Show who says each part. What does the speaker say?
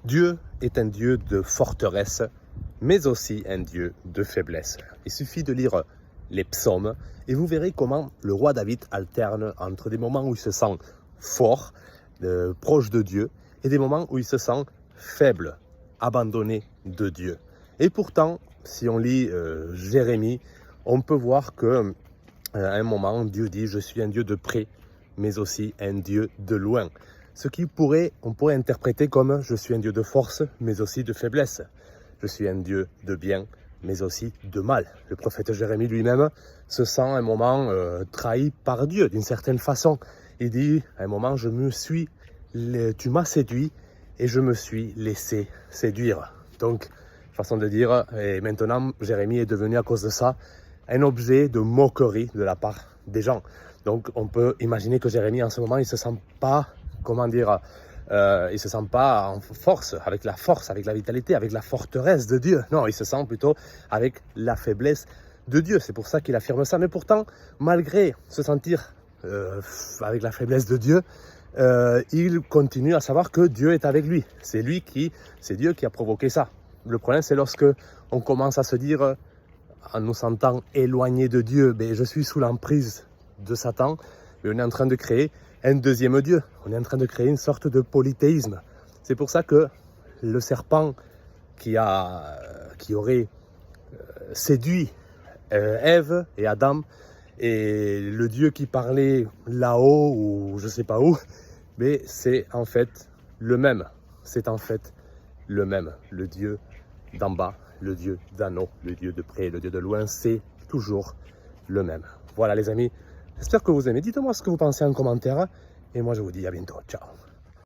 Speaker 1: Dieu est un Dieu de forteresse, mais aussi un Dieu de faiblesse. Il suffit de lire les psaumes et vous verrez comment le roi David alterne entre des moments où il se sent fort, proche de Dieu, et des moments où il se sent faible, abandonné de Dieu. Et pourtant, si on lit Jérémie, on peut voir que à un moment, Dieu dit « Je suis un Dieu de près, mais aussi un Dieu de loin ». Ce qui on pourrait interpréter comme « Je suis un Dieu de force, mais aussi de faiblesse ». Je suis un Dieu de bien, mais aussi de mal. Le prophète Jérémie lui-même se sent à un moment trahi par Dieu, d'une certaine façon. Il dit à un moment « Tu m'as séduit et je me suis laissé séduire ». Donc, façon de dire, et maintenant Jérémie est devenu à cause de ça un objet de moquerie de la part des gens. Donc on peut imaginer que Jérémie en ce moment il se sent pas, il se sent pas en force, avec la vitalité, avec la forteresse de Dieu. Non, il se sent plutôt avec la faiblesse de Dieu. C'est pour ça qu'il affirme ça. Mais pourtant, malgré se sentir avec la faiblesse de Dieu, il continue à savoir que Dieu est avec lui. C'est Dieu qui a provoqué ça. Le problème, c'est lorsque on commence à se dire, en nous sentant éloignés de Dieu, je suis sous l'emprise de Satan, mais on est en train de créer un deuxième Dieu. On est en train de créer une sorte de polythéisme. C'est pour ça que le serpent qui aurait séduit Ève et Adam, et le Dieu qui parlait là-haut ou je ne sais pas où, mais c'est en fait le même. C'est en fait le même. Le Dieu d'en bas, le Dieu d'en haut, le Dieu de près, le Dieu de loin, c'est toujours le même. Voilà les amis, j'espère que vous aimez. Dites-moi ce que vous pensez en commentaire et moi je vous dis à bientôt. Ciao.